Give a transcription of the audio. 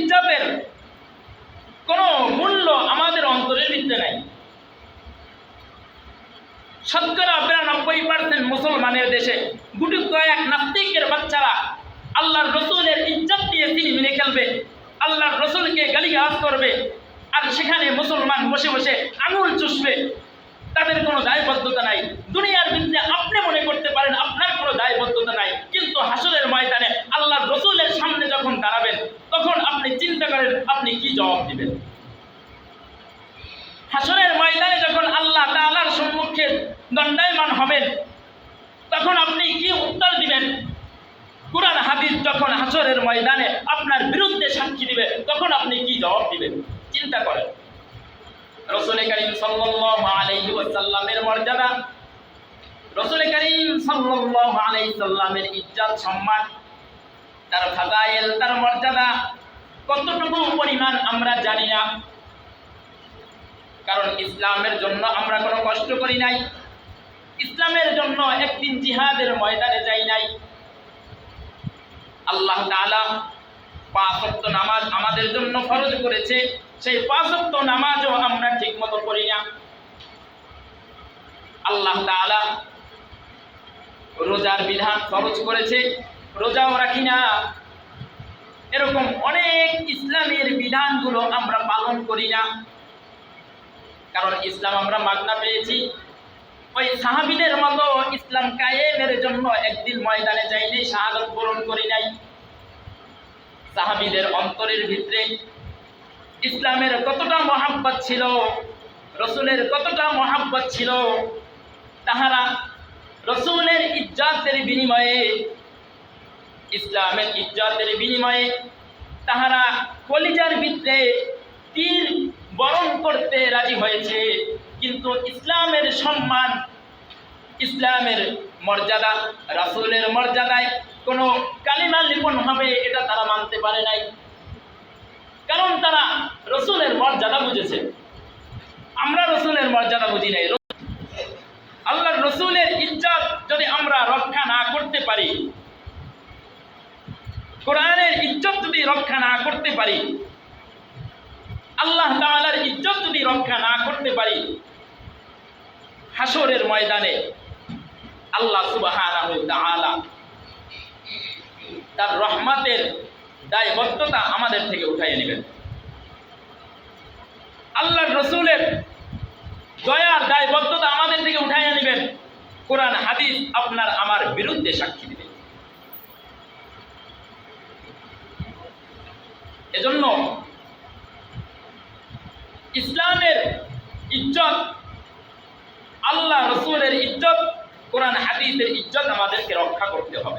ইজ্জতের কোনো মূল্য আমাদের অন্তরের ভিতরে নাই। শতকরা ৯২% মুসলমানের দেশে গুটি কয়েক নাস্তিকের বাচ্চারা আল্লাহর রসুলের ইজ্জত দিয়ে ছিনিমিনি খেলবে, আল্লাহর রসুলকে গালিগালাজ করবে, আর সেখানে মুসলমান বসে বসে আঙুল চুষবে। তাদের কোনো দায়বদ্ধতা নাই। দুনিয়ার ভিতরে আপনি মনে করতে পারেন আপনার কোনো দায়বদ্ধতা নাই, কিন্তু হাসরের ময়দানে আল্লাহর রসুলের সামনে যখন দাঁড়াবেন তখন আপনি চিন্তা করেন আপনি কি জবাব দিবেন। হাসরের ময়দানে যখন আল্লাহ তাআলার সম্মুখে দণ্ডায়মান হবেন তখন আপনি কি উত্তর দিবেন। কুরআন হাদিস যখন হাসরের ময়দানে আপনার বিরুদ্ধে সাক্ষী দিবে তখন আপনি কি জবাব দিবেন, চিন্তা করেন। রাসূল করিম সাল্লাল্লাহু আলাইহি ওয়াসাল্লামের মর্যাদা, রাসূল করিম সাল্লাল্লাহু আলাইহি সাল্লামের ইজ্জত সম্মান, তার ফাযাইল, তার মর্যাদা কতটুকু পরিমাণ আমরা জানি না। কারণ ইসলামের জন্য আমরা কোনো কষ্ট করি নাই, ইসলামের জন্য একদিন জিহাদের ময়দানে যাই নাই। আল্লাহ তাআলা ৫ ওয়াক্ত নামাজ আমাদের জন্য ফরজ করেছে, সেই ৫ ওয়াক্ত নামাজও আমরা ঠিকমতো পড়ি না। আল্লাহ তাআলা রোজার বিধান ফরজ করেছে, রোজাও রাখি না। এরকম অনেক ইসলামের বিধানগুলো আমরা পালন করি না। কারণ ইসলাম আমরা মাগনা পেয়েছি। ওই সাহাবীদের মতো ইসলাম কায়েমের জন্য একদিন ময়দানে যাইনি, শাহাদাত বরণ করি নাই। সাহাবীদের অন্তরের ভিতরে ইসলামের কতটা মহাব্বত ছিল, রসুলের কতটা মহাব্বত ছিল, তাহারা রসুলের ইজ্জতের বিনিময়ে, ইসলামের ইজ্জতের বিনিময়ে তাহারা কলিজার ভিতরে তীর বরণ করতে রাজি হয়েছে। কিন্তু ইসলামের সম্মান, ইসলামের মর্যাদা, রাসূলের মর্যাদায় কোনো কালিমা লিপন হবে এটা তারা মানতে পারে নাই। কারণ তারা রসুলের মর্যাদা বুঝেছে, আমরা রসুলের মর্যাদা বুঝি নাই। আল্লাহর রসুলের ইজ্জত যদি আমরা রক্ষা না করতে পারি, কোরআনের ইজ্জত যদি রক্ষা না করতে পারি, আল্লাহ তাআলার ইজ্জত যদি রক্ষা না করতে পারি, হাসরের ময়দানে আল্লাহ সুবহানাহু ওয়া তাআলা তার রহমতের দায়বদ্ধতা আমাদের থেকে উঠাইয়ে নেবেন। আল্লাহর রসুলের দয়ার দায়বদ্ধতা আমাদের থেকে উঠাইয়ে নেবেন। কোরআন হাদিস আপনার আমার বিরুদ্ধে সাক্ষী দিবে। এজন্য ইসলামের ইজ্জত, আল্লাহ রসুলের ইজ্জত, কোরআন হাদিসের ইজ্জত আমাদেরকে রক্ষা করতে হবে।